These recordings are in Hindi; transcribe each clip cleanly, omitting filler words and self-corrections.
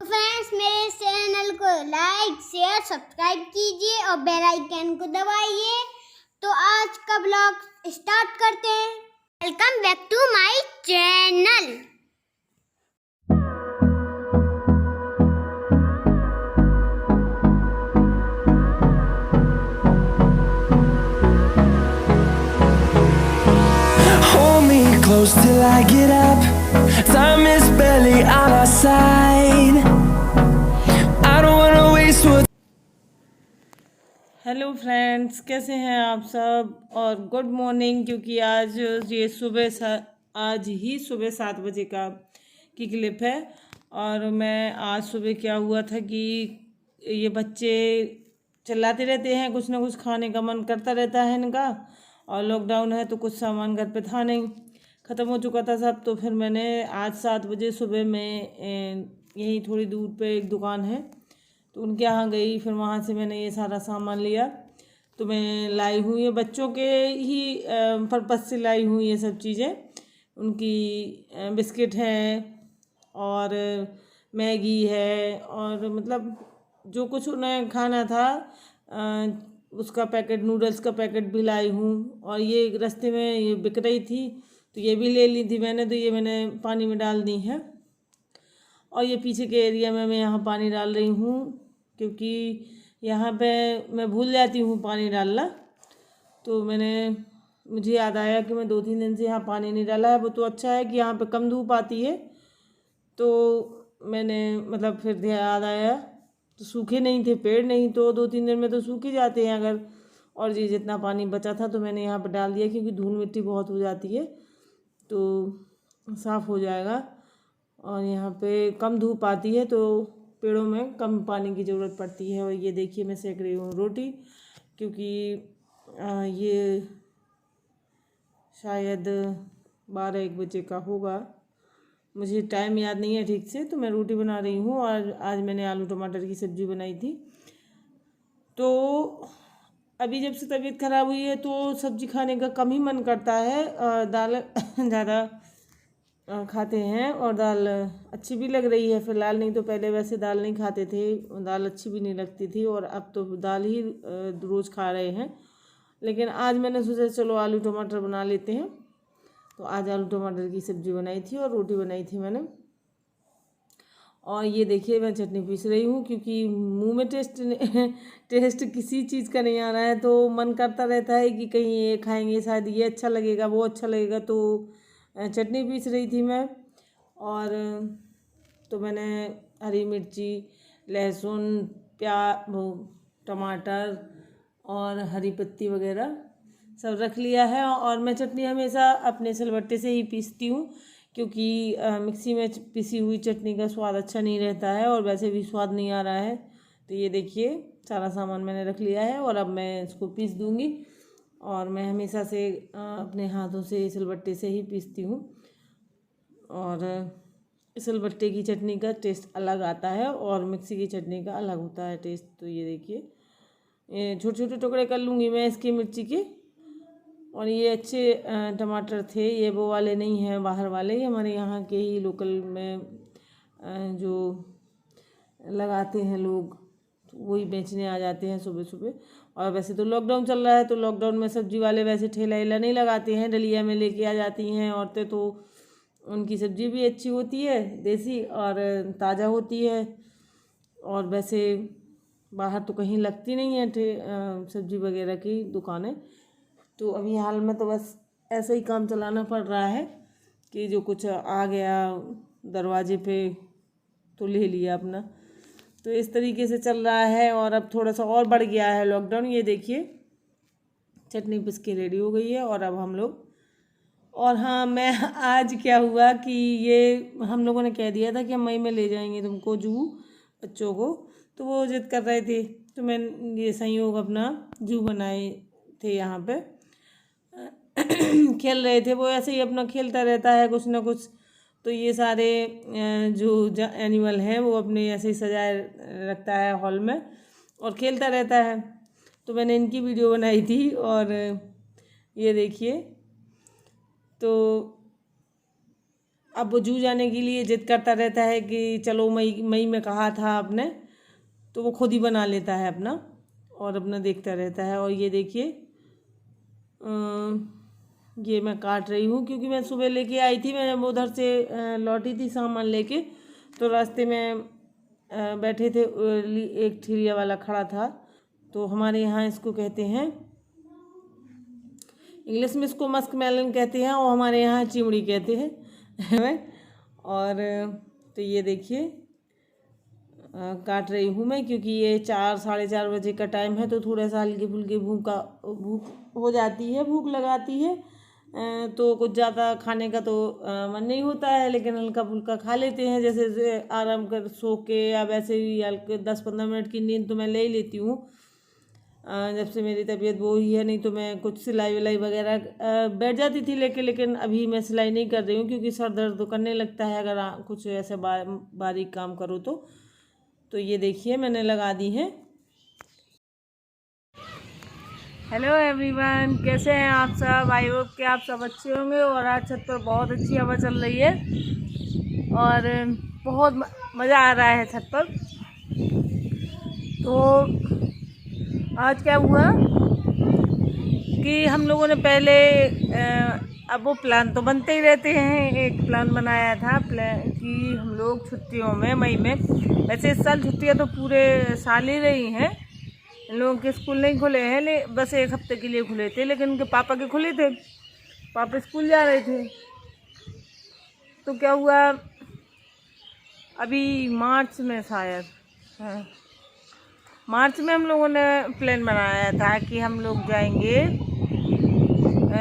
फ्रेंड्स, मेरे चैनल को लाइक शेयर सब्सक्राइब कीजिए और बेल आइकन को दबाइए। तो आज का ब्लॉग स्टार्ट करते हैं। Welcome back to my channel. Hold me close till I get up. Time is barely on our side. I don't wanna waste what. Hello friends, कैसे हैं आप सब। और गुड मॉर्निंग, क्योंकि आज ये आज ही सुबह 7 बजे की क्लिप है। और मैं आज सुबह क्या हुआ था कि ये बच्चे चिल्लाते रहते हैं, कुछ ना कुछ खाने का मन करता रहता है इनका। और लॉकडाउन है तो कुछ सामान घर पे था नहीं, ख़त्म हो चुका था सब। तो फिर मैंने आज 7 बजे सुबह में यहीं थोड़ी दूर पे एक दुकान है तो उनके यहाँ गई। फिर वहाँ से मैंने ये सारा सामान लिया। तो मैं लाई हूँ ये बच्चों के ही पर्पज़ से लाई हूँ ये सब चीज़ें। उनकी बिस्किट है और मैगी है और मतलब जो कुछ उन्हें खाना था उसका पैकेट, नूडल्स का पैकेट भी लाई हूँ। और ये रास्ते में ये बिक रही थी तो ये भी ले ली थी मैंने। तो ये मैंने पानी में डाल दी है। और ये पीछे के एरिया में मैं यहाँ पानी डाल रही हूँ, क्योंकि यहाँ पे मैं भूल जाती हूँ पानी डालना। तो मुझे याद आया कि मैं 2-3 दिन से यहाँ पानी नहीं डाला है। वो तो अच्छा है कि यहाँ पे कम धूप आती है। तो मैंने मतलब फिर याद आया, तो सूखे नहीं थे पेड़, नहीं तो 2-3 दिन में तो सूख ही जाते हैं अगर। और जी जितना पानी बचा था तो मैंने यहाँ पर डाल दिया, क्योंकि धूल मिट्टी बहुत हो जाती है तो साफ़ हो जाएगा। और यहाँ पे कम धूप आती है तो पेड़ों में कम पानी की ज़रूरत पड़ती है। और ये देखिए मैं सेक रही हूँ रोटी, क्योंकि ये शायद 12-1 बजे का होगा, मुझे टाइम याद नहीं है ठीक से। तो मैं रोटी बना रही हूँ और आज मैंने आलू टमाटर की सब्ज़ी बनाई थी। तो अभी जब से तबीयत ख़राब हुई है तो सब्ज़ी खाने का कम ही मन करता है। दाल ज़्यादा खाते हैं और दाल अच्छी भी लग रही है फ़िलहाल। नहीं तो पहले वैसे दाल नहीं खाते थे, दाल अच्छी भी नहीं लगती थी। और अब तो दाल ही रोज़ खा रहे हैं। लेकिन आज मैंने सोचा चलो आलू टमाटर बना लेते हैं। तो आज आलू टमाटर की सब्ज़ी बनाई थी और रोटी बनाई थी मैंने। और ये देखिए मैं चटनी पीस रही हूँ, क्योंकि मुंह में टेस्ट किसी चीज़ का नहीं आ रहा है तो मन करता रहता है कि कहीं ये खाएंगे, शायद ये अच्छा लगेगा वो अच्छा लगेगा। तो चटनी पीस रही थी मैं। और तो मैंने हरी मिर्ची, लहसुन, वो टमाटर और हरी पत्ती वगैरह सब रख लिया है। और मैं चटनी हमेशा अपने सिलबट्टे से ही पीसती हूँ, क्योंकि मिक्सी में पिसी हुई चटनी का स्वाद अच्छा नहीं रहता है और वैसे भी स्वाद नहीं आ रहा है। तो ये देखिए सारा सामान मैंने रख लिया है और अब मैं इसको पीस दूँगी। और मैं हमेशा से अपने हाथों से सिलबट्टे से ही पीसती हूँ। और सिलबट्टे की चटनी का टेस्ट अलग आता है और मिक्सी की चटनी का अलग होता है टेस्ट। तो ये देखिए ये छोटे छोटे टुकड़े कर लूँगी मैं इसकी मिर्ची के। और ये अच्छे टमाटर थे, ये वो वाले नहीं हैं बाहर वाले, ये हमारे यहाँ के ही लोकल में जो लगाते हैं लोग, तो वही बेचने आ जाते हैं सुबह सुबह। और वैसे तो लॉकडाउन चल रहा है तो लॉकडाउन में सब्जी वाले वैसे ठेला वेला नहीं लगाते हैं, डलिया में लेके आ जाती हैं औरतें। तो उनकी सब्जी भी अच्छी होती है, देसी और ताज़ा होती है। और वैसे बाहर तो कहीं लगती नहीं है सब्जी वगैरह की दुकानें। तो अभी हाल में तो बस ऐसा ही काम चलाना पड़ रहा है कि जो कुछ आ गया दरवाजे पे तो ले लिया अपना। तो इस तरीके से चल रहा है। और अब थोड़ा सा और बढ़ गया है लॉकडाउन। ये देखिए चटनी पिस के रेडी हो गई है और अब हम लोग। और हाँ, मैं आज क्या हुआ कि ये हम लोगों ने कह दिया था कि हम मई में ले जाएंगे तुमको जू बच्चों को। तो वो जिद कर रहे थे तो मैं ये संयोग अपना जू बनाए थे यहाँ पे। खेल रहे थे वो, ऐसे ही अपना खेलता रहता है कुछ ना कुछ। तो ये सारे जो एनिमल हैं वो अपने ऐसे ही सजाए रखता है हॉल में और खेलता रहता है। तो मैंने इनकी वीडियो बनाई थी। और ये देखिए तो अब वो जू जाने के लिए जिद करता रहता है कि चलो मई में कहा था आपने, तो वो खुद ही बना लेता है अपना और अपना देखता रहता है। और ये देखिए ये मैं काट रही हूँ क्योंकि मैं सुबह लेके आई थी, मैं उधर से लौटी थी सामान लेके, तो रास्ते में बैठे थे, एक ठेलिया वाला खड़ा था। तो हमारे यहाँ इसको कहते हैं, इंग्लिश में इसको मस्क मेलन कहते हैं और हमारे यहाँ चिमड़ी कहते हैं। और तो ये देखिए काट रही हूँ मैं क्योंकि ये 4-4:30 बजे का टाइम है, तो थोड़ा सा हल्की फुल्की भूख हो जाती है, भूख लगाती है। तो कुछ ज़्यादा खाने का तो मन नहीं होता है, लेकिन हल्का फुल्का खा लेते हैं, जैसे आराम कर सो के या वैसे ही हल्के 10-15 मिनट की नींद तो मैं ले ही लेती हूँ जब से मेरी तबीयत वो ही है। नहीं तो मैं कुछ सिलाई विलाई वगैरह बैठ जाती थी लेकिन अभी मैं सिलाई नहीं कर रही हूँ क्योंकि सर दर्द तो करने लगता है अगर कुछ ऐसे बारीक काम करो तो ये देखिए मैंने लगा दी है। हेलो एवरीवन, कैसे हैं आप सब? आई होप कि आप सब अच्छे होंगे। और आज छत पर बहुत अच्छी हवा चल रही है और बहुत मज़ा आ रहा है छत पर। तो आज क्या हुआ कि हम लोगों ने पहले अब वो प्लान तो बनते ही रहते हैं, एक प्लान बनाया था कि हम लोग छुट्टियों में मई में, वैसे इस साल छुट्टियां तो पूरे साल ही रही हैं, इन लोगों के स्कूल नहीं खुले हैं, बस एक हफ्ते के लिए खुले थे, लेकिन उनके पापा के खुले थे, पापा स्कूल जा रहे थे। तो क्या हुआ अभी मार्च में शायद, हाँ मार्च में हम लोगों ने प्लान बनाया था कि हम लोग जाएंगे,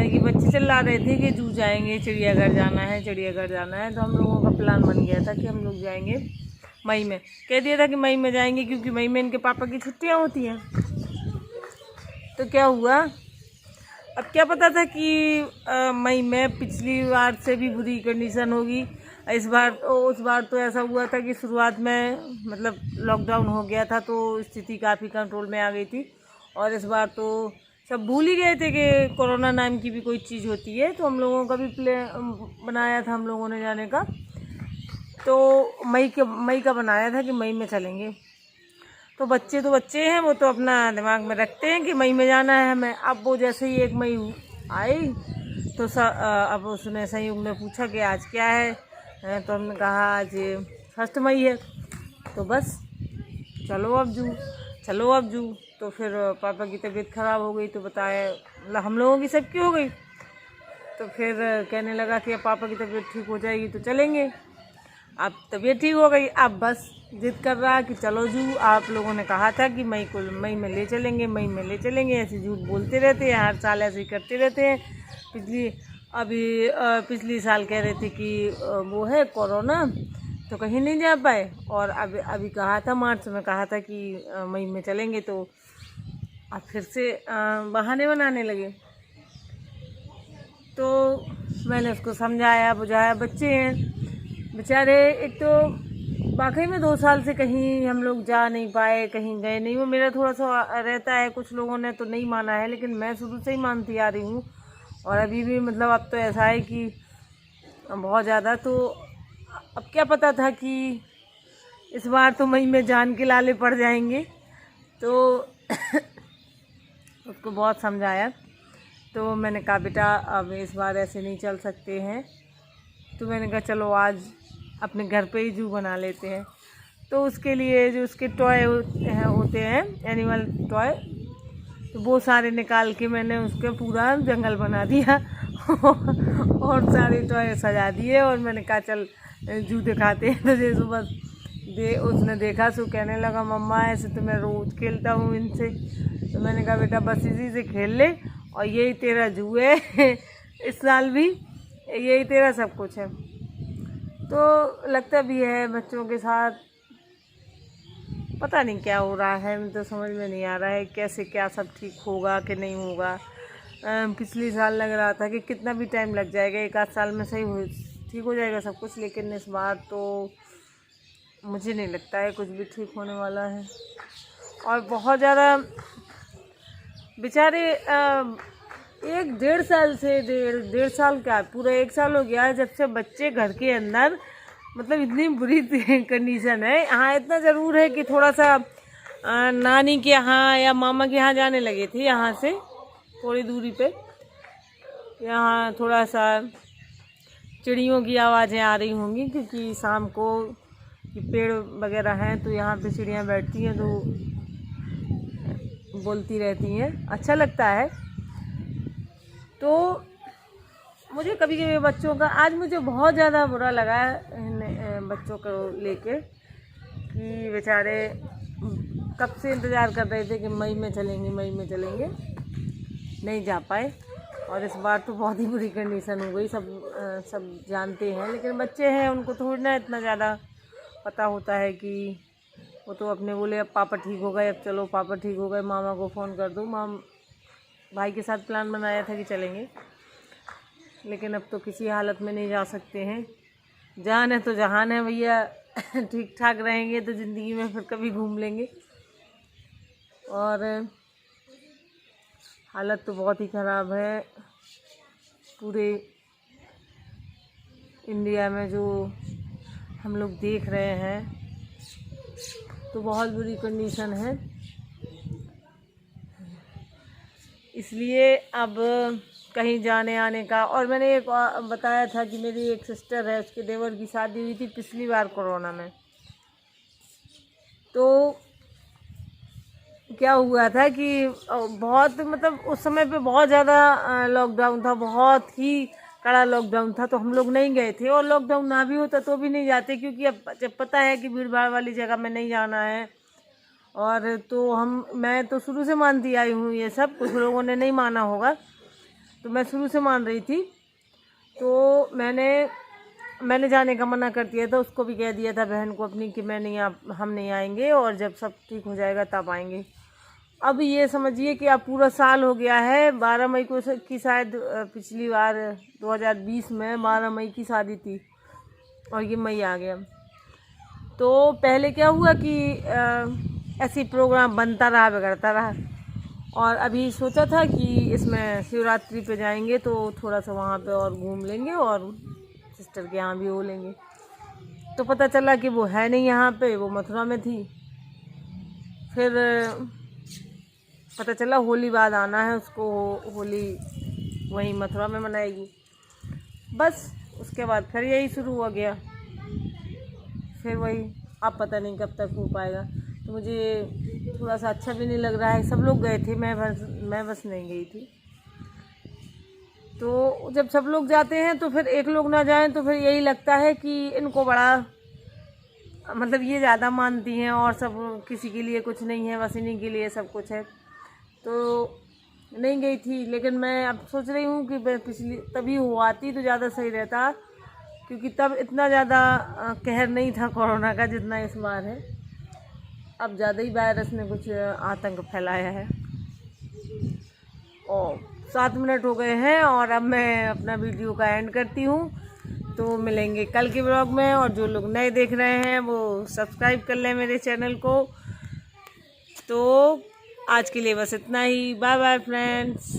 ये बच्चे चिल्ला रहे थे कि जू जाएंगे, चिड़ियाघर जाना है, चिड़ियाघर जाना है। तो हम लोगों का प्लान बन गया था कि हम लोग जाएंगे मई में, कह दिया था कि मई में जाएंगे क्योंकि मई में इनके पापा की छुट्टियां होती हैं। तो क्या हुआ, अब क्या पता था कि मई में पिछली बार से भी बुरी कंडीशन होगी। इस बार उस बार तो ऐसा हुआ था कि शुरुआत में मतलब लॉकडाउन हो गया था तो स्थिति काफ़ी कंट्रोल में आ गई थी, और इस बार तो सब भूल ही गए थे कि कोरोना नाम की भी कोई चीज़ होती है। तो हम लोगों का भी प्लान बनाया था हम लोगों ने जाने का, तो मई का बनाया था कि मई में चलेंगे। तो बच्चे हैं, वो तो अपना दिमाग में रखते हैं कि मई में जाना है हमें। अब वो जैसे ही 1 मई आई तो अब उसने संयोग ने पूछा कि आज क्या है, तो हमने कहा आज 1 मई है। तो बस चलो अब जू। तो फिर पापा की तबीयत ख़राब हो गई, तो बताया मतलब हम लोगों की सबकी हो गई। तो फिर कहने लगा कि अब पापा की तबीयत ठीक हो जाएगी तो चलेंगे। अब तबीयत ठीक हो गई, अब बस जिद कर रहा है कि चलो जू, आप लोगों ने कहा था कि मई में ले चलेंगे, ऐसे झूठ बोलते रहते हैं, हर साल ऐसे ही करते रहते हैं। पिछली साल कह रहे थे कि वो है कोरोना तो कहीं नहीं जा पाए, और अभी कहा था मार्च में कहा था कि मई में चलेंगे, तो अब फिर से बहाने बनाने लगे। तो मैंने उसको समझाया बुझाया, बच्चे हैं बेचारे, एक तो वाकई में 2 साल से कहीं हम लोग जा नहीं पाए, कहीं गए नहीं। वो मेरा थोड़ा सा रहता है, कुछ लोगों ने तो नहीं माना है, लेकिन मैं शुरू से ही मानती आ रही हूँ। और अभी भी मतलब अब तो ऐसा है कि बहुत ज़्यादा, तो अब क्या पता था कि इस बार तो मई में जान के लाले पड़ जाएंगे। तो उसको बहुत समझाया, तो मैंने कहा बेटा अब इस बार ऐसे नहीं चल सकते हैं। तो मैंने कहा चलो आज अपने घर पे ही जू बना लेते हैं। तो उसके लिए जो उसके टॉय होते हैं एनिमल टॉय, तो वो सारे निकाल के मैंने उसका पूरा जंगल बना दिया और सारे टॉय सजा दिए। और मैंने कहा चल जू दिखाते हैं तुझे। सुबह उसने देखा, सो कहने लगा मम्मा ऐसे तो मैं रोज़ खेलता हूँ इनसे। तो मैंने कहा बेटा बस इसी से खेल ले, और यही तेरा जू है इस साल भी यही तेरा सब कुछ है। तो लगता भी है बच्चों के साथ, पता नहीं क्या हो रहा है, मुझे तो समझ में नहीं आ रहा है कैसे क्या सब ठीक होगा कि नहीं होगा। पिछली साल लग रहा था कि कितना भी टाइम लग जाएगा, 1-8 साल में ठीक हो जाएगा सब कुछ, लेकिन इस बार तो मुझे नहीं लगता है कुछ भी ठीक होने वाला है। और बहुत ज़्यादा बेचारे एक 1.5 साल से डेढ़ साल क्या, पूरा 1 साल हो गया है जब से बच्चे घर के अंदर, मतलब इतनी बुरी कंडीशन है। हाँ, इतना ज़रूर है कि थोड़ा सा नानी के यहाँ या मामा के यहाँ जाने लगे थे, यहाँ से थोड़ी दूरी पे। यहाँ थोड़ा सा चिड़ियों की आवाज़ें आ रही होंगी, क्योंकि शाम को कि पेड़ वगैरह हैं तो यहाँ पे चिड़ियाँ बैठती हैं, तो बोलती रहती हैं, अच्छा लगता है। तो मुझे कभी कभी बच्चों का, आज मुझे बहुत ज़्यादा बुरा लगा इन बच्चों को लेके कि बेचारे कब से इंतज़ार कर रहे थे कि मई में चलेंगे, मई में चलेंगे, नहीं जा पाए। और इस बार तो बहुत ही बुरी कंडीशन हो गई, सब जानते हैं, लेकिन बच्चे हैं, उनको थोड़ी ना इतना ज़्यादा पता होता है कि वो तो अपने बोले अब पापा ठीक हो गए, अब चलो पापा ठीक हो गए, मामा को फ़ोन कर दो। भाई के साथ प्लान बनाया था कि चलेंगे, लेकिन अब तो किसी हालत में नहीं जा सकते हैं। जान है तो जहान है भैया, ठीक ठाक रहेंगे तो ज़िंदगी में फिर कभी घूम लेंगे। और हालत तो बहुत ही ख़राब है पूरे इंडिया में, जो हम लोग देख रहे हैं, तो बहुत बुरी कंडीशन है। इसलिए अब कहीं जाने आने का, और मैंने एक बताया था कि मेरी एक सिस्टर है, उसके देवर की शादी हुई थी पिछली बार कोरोना में। तो क्या हुआ था कि बहुत, मतलब उस समय पे बहुत ज़्यादा लॉकडाउन था, बहुत ही कड़ा लॉकडाउन था, तो हम लोग नहीं गए थे। और लॉकडाउन ना भी होता तो भी नहीं जाते, क्योंकि अब जब पता है कि भीड़ भाड़ वाली जगह में नहीं जाना है। और तो मैं तो शुरू से मानती आई हूँ ये सब, कुछ लोगों ने नहीं माना होगा, तो मैं शुरू से मान रही थी। तो मैंने जाने का मना कर दिया था, उसको भी कह दिया था बहन को अपनी कि हम नहीं आएंगे, और जब सब ठीक हो जाएगा तब आएंगे। अब ये समझिए कि अब पूरा साल हो गया है। 12 मई को की शायद पिछली बार 2020 में 12 मई की शादी थी, और ये मई आ गया। तो पहले क्या हुआ कि ऐसी प्रोग्राम बनता रहा, बिगड़ता रहा, और अभी सोचा था कि इसमें शिवरात्रि पे जाएंगे तो थोड़ा सा वहाँ पे और घूम लेंगे, और सिस्टर के यहाँ भी हो लेंगे। तो पता चला कि वो है नहीं यहाँ पे, वो मथुरा में थी। फिर पता चला होली बाद आना है उसको, होली वहीं मथुरा में मनाएगी। बस उसके बाद फिर यही शुरू हो गया, फिर वही, अब पता नहीं कब तक हो पाएगा। तो मुझे थोड़ा सा अच्छा भी नहीं लग रहा है। सब लोग गए थे, मैं बस नहीं गई थी। तो जब सब लोग जाते हैं तो फिर एक लोग ना जाएं तो फिर यही लगता है कि इनको बड़ा, मतलब ये ज़्यादा मानती हैं, और सब किसी के लिए कुछ नहीं है, बस इन्हीं के लिए सब कुछ है। तो नहीं गई थी, लेकिन मैं अब सोच रही हूँ कि पिछली तभी आती तो ज़्यादा सही रहता, क्योंकि तब इतना ज़्यादा कहर नहीं था कोरोना का जितना इस बार है। अब ज़्यादा ही वायरस ने कुछ आतंक फैलाया है। और 7 मिनट हो गए हैं, और अब मैं अपना वीडियो का एंड करती हूँ। तो मिलेंगे कल के ब्लॉग में, और जो लोग नए देख रहे हैं वो सब्सक्राइब कर लें मेरे चैनल को। तो आज के लिए बस इतना ही। Bye bye friends.